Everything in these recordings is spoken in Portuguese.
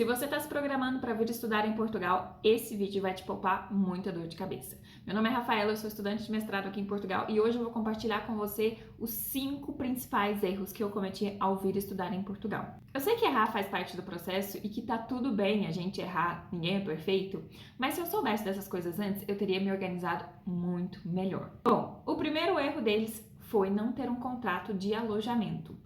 Se você está se programando para vir estudar em Portugal, esse vídeo vai te poupar muita dor de cabeça. Meu nome é Rafaela, eu sou estudante de mestrado aqui em Portugal e hoje eu vou compartilhar com você os 5 principais erros que eu cometi ao vir estudar em Portugal. Eu sei que errar faz parte do processo e que tá tudo bem a gente errar, ninguém é perfeito, mas se eu soubesse dessas coisas antes, eu teria me organizado muito melhor. Bom, o primeiro erro deles foi não ter um contrato de alojamento.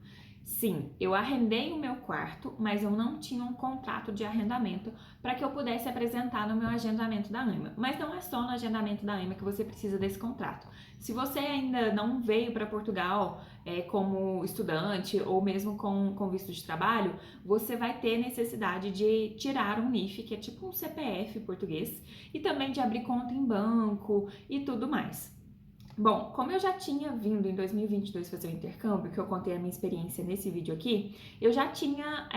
Sim, eu arrendei o meu quarto, mas eu não tinha um contrato de arrendamento para que eu pudesse apresentar no meu agendamento da AIMA. Mas não é só no agendamento da AIMA que você precisa desse contrato. Se você ainda não veio para Portugal como estudante ou mesmo com visto de trabalho, você vai ter necessidade de tirar um NIF, que é tipo um CPF português, e também de abrir conta em banco e tudo mais. Bom, como eu já tinha vindo em 2022 fazer o intercâmbio, que eu contei a minha experiência nesse vídeo aqui, eu já tinha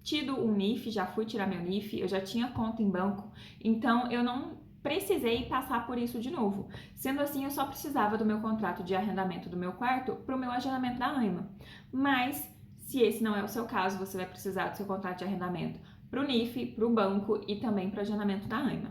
tido um NIF, já fui tirar meu NIF, eu já tinha conta em banco, então eu não precisei passar por isso de novo. Sendo assim, eu só precisava do meu contrato de arrendamento do meu quarto para o meu agendamento da AIMA. Mas, se esse não é o seu caso, você vai precisar do seu contrato de arrendamento para o NIF, para o banco e também para o agendamento da AIMA.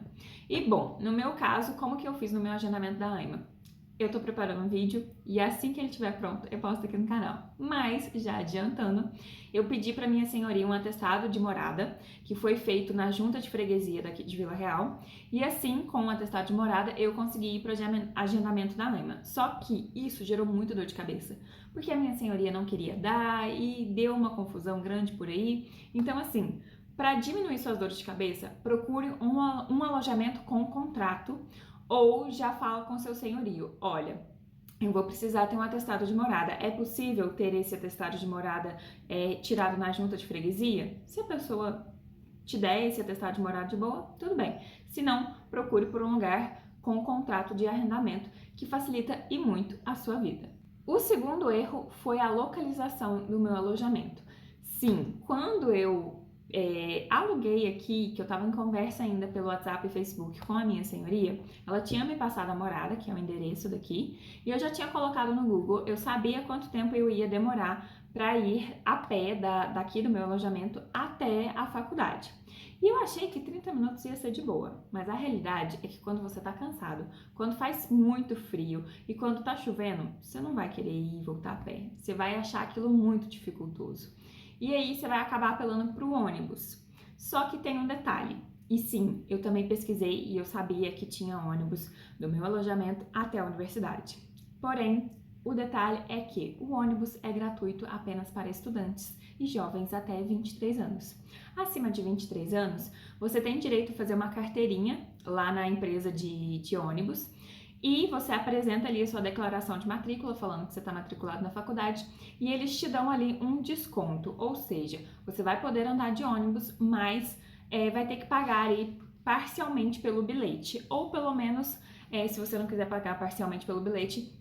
E bom, no meu caso, como que eu fiz no meu agendamento da AIMA? Eu tô preparando um vídeo e assim que ele estiver pronto, eu posto aqui no canal. Mas, já adiantando, eu pedi para minha senhoria um atestado de morada, que foi feito na junta de freguesia daqui de Vila Real, e assim, com o atestado de morada, eu consegui ir para o agendamento da AIMA. Só que isso gerou muita dor de cabeça, porque a minha senhoria não queria dar e deu uma confusão grande por aí. Então, assim, para diminuir suas dores de cabeça, procure um alojamento com contrato, ou já fala com seu senhorio, olha, eu vou precisar ter um atestado de morada. É possível ter esse atestado de morada tirado na junta de freguesia? Se a pessoa te der esse atestado de morada de boa, tudo bem. Se não, procure por um lugar com contrato de arrendamento, que facilita e muito a sua vida. O segundo erro foi a localização do meu alojamento. Sim, quando eu aluguei aqui, que eu tava em conversa ainda pelo WhatsApp e Facebook com a minha senhoria, ela tinha me passado a morada, que é o endereço daqui, e eu já tinha colocado no Google, eu sabia quanto tempo eu ia demorar para ir a pé daqui do meu alojamento até a faculdade. E eu achei que 30 minutos ia ser de boa, mas a realidade é que quando você tá cansado, quando faz muito frio e quando tá chovendo, você não vai querer ir e voltar a pé, você vai achar aquilo muito dificultoso. E aí você vai acabar apelando para o ônibus. Só que tem um detalhe. E sim, eu também pesquisei e eu sabia que tinha ônibus do meu alojamento até a universidade. Porém, o detalhe é que o ônibus é gratuito apenas para estudantes e jovens até 23 anos. Acima de 23 anos, você tem direito a fazer uma carteirinha lá na empresa de ônibus, e você apresenta ali a sua declaração de matrícula, falando que você está matriculado na faculdade, e eles te dão ali um desconto, ou seja, você vai poder andar de ônibus, mas vai ter que pagar aí parcialmente pelo bilhete, ou pelo menos, se você não quiser pagar parcialmente pelo bilhete,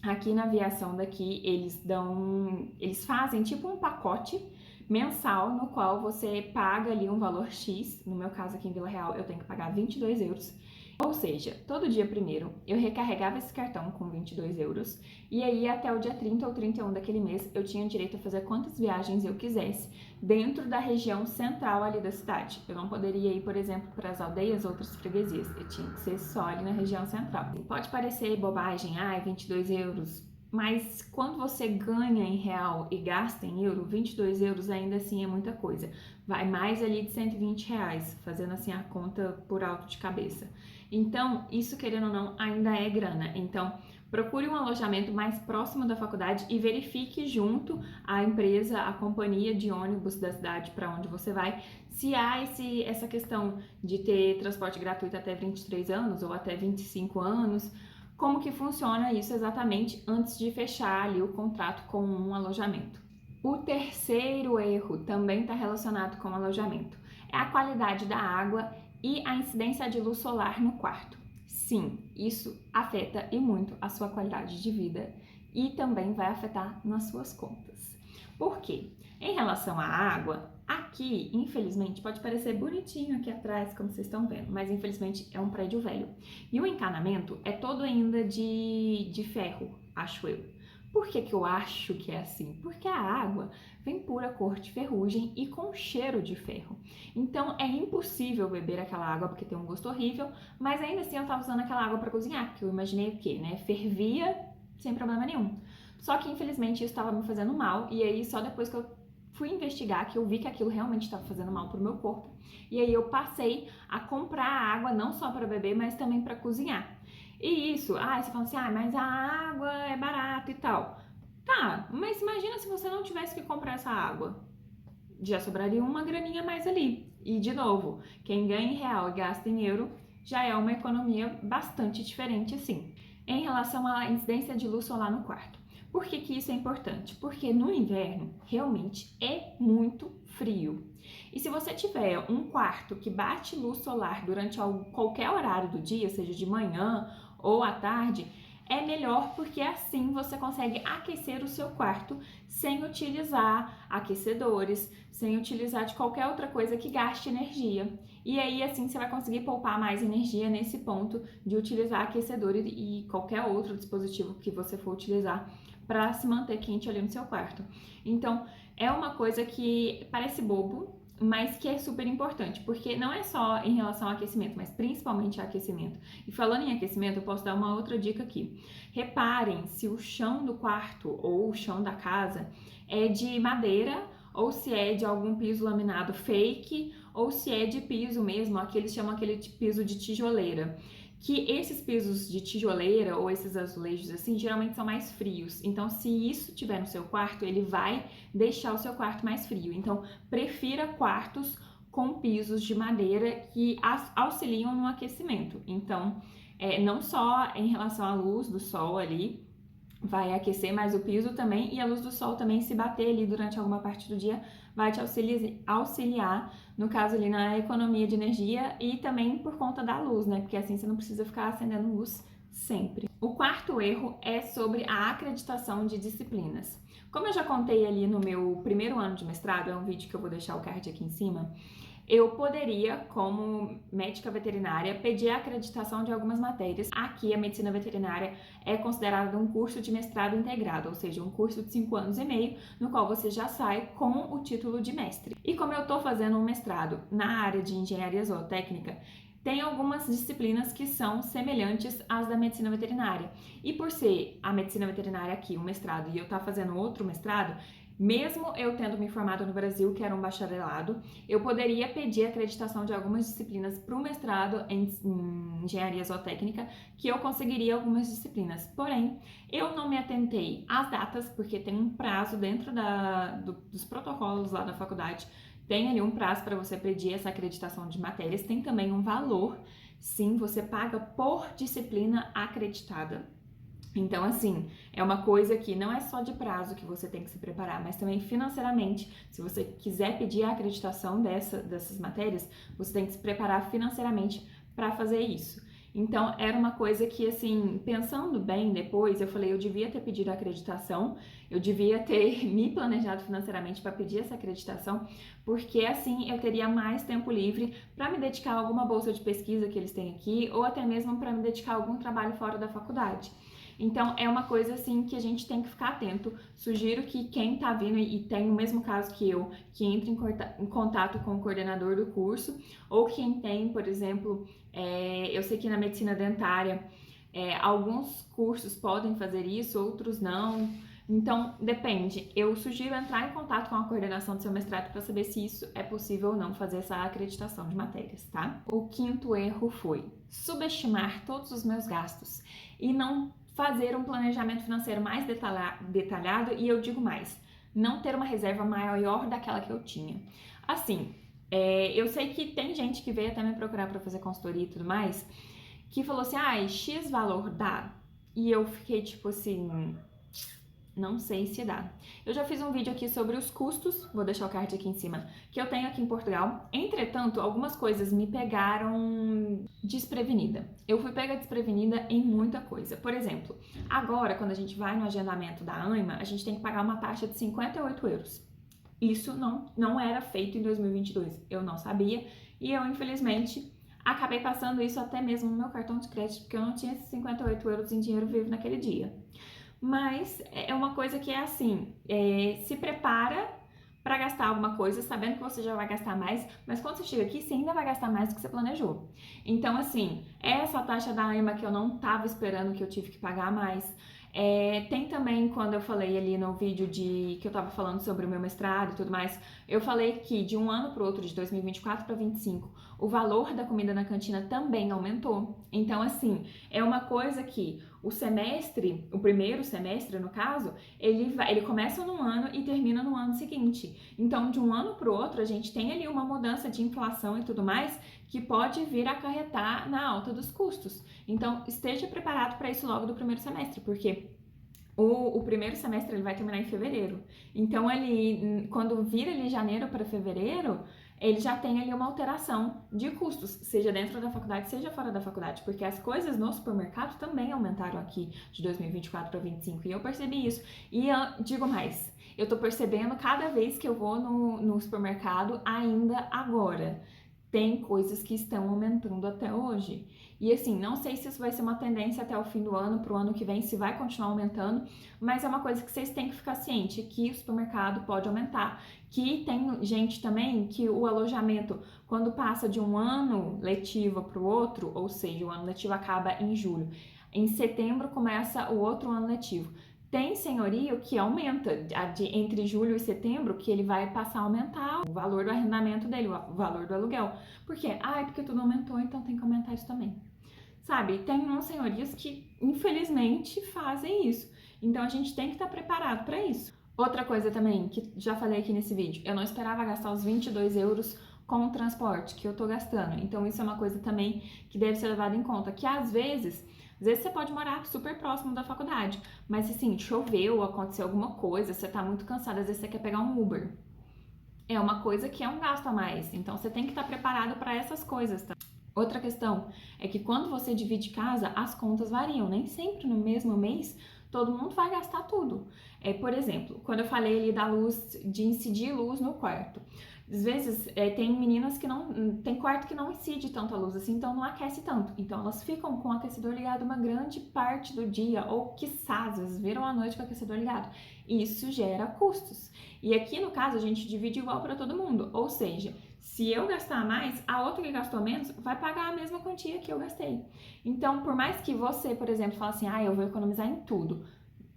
aqui na aviação daqui, eles fazem tipo um pacote mensal, no qual você paga ali um valor X, no meu caso aqui em Vila Real, eu tenho que pagar 22 euros, ou seja, todo dia primeiro eu recarregava esse cartão com 22 euros e aí até o dia 30 ou 31 daquele mês eu tinha direito a fazer quantas viagens eu quisesse dentro da região central ali da cidade. Eu não poderia ir, por exemplo, para as aldeias ou outras freguesias, eu tinha que ser só ali na região central. Pode parecer bobagem, 22 euros, mas quando você ganha em real e gasta em euro, 22 euros ainda assim é muita coisa. Vai mais ali de 120 reais, fazendo assim a conta por alto de cabeça. Então, isso querendo ou não, ainda é grana. Então, procure um alojamento mais próximo da faculdade e verifique junto à empresa, à companhia de ônibus da cidade para onde você vai, se há essa questão de ter transporte gratuito até 23 anos ou até 25 anos, como que funciona isso exatamente antes de fechar ali o contrato com um alojamento. O terceiro erro também está relacionado com o alojamento. É a qualidade da água e a incidência de luz solar no quarto. Sim, isso afeta e muito a sua qualidade de vida e também vai afetar nas suas contas. Por quê? Em relação à água, aqui, infelizmente, pode parecer bonitinho aqui atrás, como vocês estão vendo, mas infelizmente é um prédio velho. E o encanamento é todo ainda de ferro, acho eu. Por que que eu acho que é assim? Porque a água vem pura cor de ferrugem e com cheiro de ferro. Então é impossível beber aquela água porque tem um gosto horrível, mas ainda assim eu estava usando aquela água para cozinhar, porque eu imaginei o quê, né? Fervia sem problema nenhum. Só que infelizmente isso estava me fazendo mal, e aí só depois que eu fui investigar que eu vi que aquilo realmente estava fazendo mal pro meu corpo. E aí eu passei a comprar água não só para beber, mas também para cozinhar. E isso, você fala assim, mas a água é barata e tal. Tá, mas imagina se você não tivesse que comprar essa água. Já sobraria uma graninha a mais ali. E de novo, quem ganha em real e gasta em euro já é uma economia bastante diferente assim. Em relação à incidência de luz solar no quarto. Por que que isso é importante? Porque no inverno realmente é muito frio. E se você tiver um quarto que bate luz solar durante qualquer horário do dia, seja de manhã ou à tarde, é melhor porque assim você consegue aquecer o seu quarto sem utilizar aquecedores, sem utilizar de qualquer outra coisa que gaste energia. E aí assim você vai conseguir poupar mais energia nesse ponto de utilizar aquecedor e qualquer outro dispositivo que você for utilizar para se manter quente ali no seu quarto. Então, é uma coisa que parece bobo, mas que é super importante, porque não é só em relação ao aquecimento, mas principalmente ao aquecimento. E falando em aquecimento, eu posso dar uma outra dica aqui. Reparem se o chão do quarto ou o chão da casa é de madeira ou se é de algum piso laminado fake ou se é de piso mesmo, aqui eles chamam aquele piso de tijoleira. Que esses pisos de tijoleira ou esses azulejos assim, geralmente são mais frios. Então, se isso tiver no seu quarto, ele vai deixar o seu quarto mais frio. Então, prefira quartos com pisos de madeira que auxiliam no aquecimento. Então, não só em relação à luz do sol ali, vai aquecer mais o piso também, e a luz do sol também, se bater ali durante alguma parte do dia, vai te auxiliar, no caso ali na economia de energia e também por conta da luz, né? Porque assim você não precisa ficar acendendo luz sempre. O quarto erro é sobre a acreditação de disciplinas. Como eu já contei ali no meu primeiro ano de mestrado, é um vídeo que eu vou deixar o card aqui em cima, eu poderia, como médica veterinária, pedir a acreditação de algumas matérias. Aqui, a medicina veterinária é considerada um curso de mestrado integrado, ou seja, um curso de 5 anos e meio, no qual você já sai com o título de mestre. E como eu estou fazendo um mestrado na área de engenharia zootécnica, tem algumas disciplinas que são semelhantes às da medicina veterinária. E por ser a medicina veterinária aqui, um mestrado, e eu estar fazendo outro mestrado, mesmo eu tendo me formado no Brasil, que era um bacharelado, eu poderia pedir acreditação de algumas disciplinas para o mestrado em engenharia zootécnica, que eu conseguiria algumas disciplinas. Porém, eu não me atentei às datas, porque tem um prazo dentro dos protocolos lá da faculdade, tem ali um prazo para você pedir essa acreditação de matérias, tem também um valor, sim, você paga por disciplina acreditada. Então, assim, é uma coisa que não é só de prazo que você tem que se preparar, mas também financeiramente. Se você quiser pedir a acreditação dessas matérias, você tem que se preparar financeiramente para fazer isso. Então, era uma coisa que, assim, pensando bem depois, eu falei, eu devia ter pedido a acreditação, eu devia ter me planejado financeiramente para pedir essa acreditação, porque assim eu teria mais tempo livre para me dedicar a alguma bolsa de pesquisa que eles têm aqui, ou até mesmo para me dedicar a algum trabalho fora da faculdade. Então, é uma coisa assim que a gente tem que ficar atento. Sugiro que quem tá vindo e tem o mesmo caso que eu, que entre em contato com o coordenador do curso, ou quem tem, por exemplo, eu sei que na medicina dentária, alguns cursos podem fazer isso, outros não. Então, depende. Eu sugiro entrar em contato com a coordenação do seu mestrado para saber se isso é possível ou não fazer essa acreditação de matérias, tá? O quinto erro foi subestimar todos os meus gastos e não fazer um planejamento financeiro mais detalhado, e eu digo mais, não ter uma reserva maior daquela que eu tinha. Assim, eu sei que tem gente que veio até me procurar para fazer consultoria e tudo mais, que falou assim, X valor dá? E eu fiquei tipo assim, não sei se dá. Eu já fiz um vídeo aqui sobre os custos, vou deixar o card aqui em cima, que eu tenho aqui em Portugal. Entretanto, algumas coisas me pegaram desprevenida. Eu fui pega desprevenida em muita coisa. Por exemplo, agora, quando a gente vai no agendamento da ANIMA, a gente tem que pagar uma taxa de 58 euros. Isso não era feito em 2022. Eu não sabia e eu, infelizmente, acabei passando isso até mesmo no meu cartão de crédito, porque eu não tinha esses 58 euros em dinheiro vivo naquele dia. mas é uma coisa que é assim, se prepara para gastar alguma coisa, sabendo que você já vai gastar mais, mas quando você chega aqui, você ainda vai gastar mais do que você planejou. Então, assim, essa taxa da AMA que eu não estava esperando, que eu tive que pagar mais. Tem também, quando eu falei ali no vídeo que eu tava falando sobre o meu mestrado e tudo mais, eu falei que de um ano para o outro, de 2024 para 2025, o valor da comida na cantina também aumentou. Então, assim, é uma coisa que o primeiro semestre, no caso, ele começa num ano e termina no ano seguinte. Então, de um ano para o outro, a gente tem ali uma mudança de inflação e tudo mais que pode vir a acarretar na alta dos custos. Então, esteja preparado para isso logo do primeiro semestre, porque o primeiro semestre ele vai terminar em fevereiro. Então, quando vira ali janeiro para fevereiro, ele já tem ali uma alteração de custos, seja dentro da faculdade, seja fora da faculdade, porque as coisas no supermercado também aumentaram aqui de 2024 para 2025, e eu percebi isso. E eu digo mais, eu tô percebendo cada vez que eu vou no supermercado, ainda agora. Tem coisas que estão aumentando até hoje. E assim, não sei se isso vai ser uma tendência até o fim do ano, pro ano que vem, se vai continuar aumentando, mas é uma coisa que vocês têm que ficar ciente, que o supermercado pode aumentar. Que tem gente também que o alojamento, quando passa de um ano letivo pro outro, ou seja, o ano letivo acaba em julho, em setembro começa o outro ano letivo. Tem senhorio que aumenta entre julho e setembro, que ele vai passar a aumentar o valor do arrendamento dele, o valor do aluguel. Por quê? Porque tudo aumentou, então tem que aumentar isso também. Sabe, tem uns senhorios que infelizmente fazem isso. Então a gente tem que estar preparado para isso. Outra coisa também, que já falei aqui nesse vídeo, eu não esperava gastar os 22 euros com o transporte que eu tô gastando. Então isso é uma coisa também que deve ser levada em conta, que às vezes você pode morar super próximo da faculdade, mas se assim, choveu, aconteceu alguma coisa, você tá muito cansado, às vezes você quer pegar um Uber. É uma coisa que é um gasto a mais, então você tem que estar preparado para essas coisas, tá? Outra questão é que quando você divide casa, as contas variam, nem sempre no mesmo mês todo mundo vai gastar tudo. Por exemplo, quando eu falei ali da luz, de incidir luz no quarto. Às vezes tem meninas que não. Tem quarto que não incide tanta luz assim, então não aquece tanto. Então elas ficam com o aquecedor ligado uma grande parte do dia, ou quiçá, às vezes viram a noite com o aquecedor ligado. Isso gera custos. E aqui no caso a gente divide igual para todo mundo, ou seja, se eu gastar mais, a outra que gastou menos vai pagar a mesma quantia que eu gastei. Então, por mais que você, por exemplo, fale assim, eu vou economizar em tudo.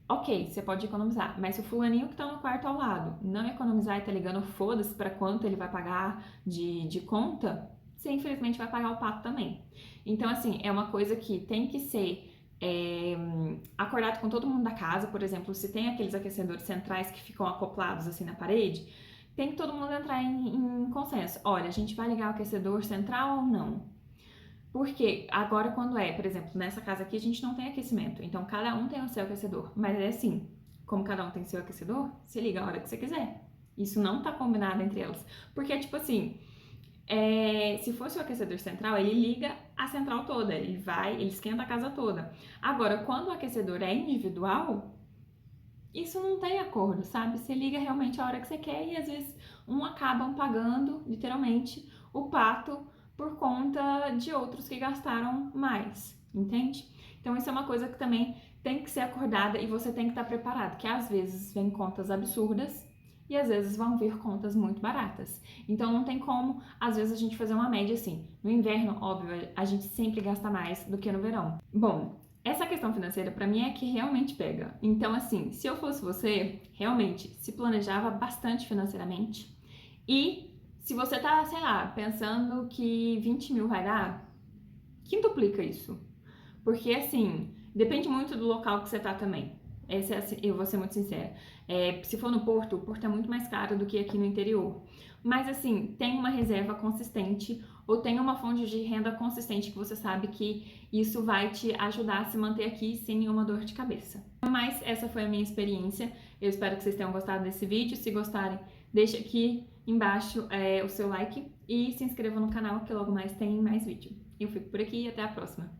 Ok, você pode economizar, mas se o fulaninho que tá no quarto ao lado não economizar e tá ligando foda-se pra quanto ele vai pagar de conta, você infelizmente vai pagar o pato também. Então, assim, é uma coisa que tem que ser acordado com todo mundo da casa. Por exemplo, se tem aqueles aquecedores centrais que ficam acoplados assim na parede, tem que todo mundo entrar em consenso. Olha, a gente vai ligar o aquecedor central ou não? Porque agora quando por exemplo, nessa casa aqui a gente não tem aquecimento, então cada um tem o seu aquecedor, mas é assim, como cada um tem seu aquecedor, você liga a hora que você quiser. Isso não tá combinado entre elas, porque tipo assim, se fosse o aquecedor central, ele liga a central toda, ele esquenta a casa toda. Agora, quando o aquecedor é individual, isso não tem acordo, sabe? Você liga realmente a hora que você quer e às vezes acabam pagando, literalmente, o pato por conta de outros que gastaram mais, entende? Então isso é uma coisa que também tem que ser acordada e você tem que estar preparado, que às vezes vem contas absurdas e às vezes vão vir contas muito baratas. Então não tem como, às vezes, a gente fazer uma média assim. No inverno, óbvio, a gente sempre gasta mais do que no verão. Bom, essa questão financeira pra mim é que realmente pega. Então assim, se eu fosse você, realmente se planejava bastante financeiramente e se você tá, sei lá, pensando que 20 mil vai dar, quintuplica isso. Porque, assim, depende muito do local que você tá também. Eu vou ser muito sincera. Se for no Porto, o Porto é muito mais caro do que aqui no interior. Mas, assim, tem uma reserva consistente ou tem uma fonte de renda consistente que você sabe que isso vai te ajudar a se manter aqui sem nenhuma dor de cabeça. Mas essa foi a minha experiência. Eu espero que vocês tenham gostado desse vídeo. Se gostarem, deixa aqui embaixo o seu like e se inscreva no canal que logo mais tem mais vídeo. Eu fico por aqui e até a próxima.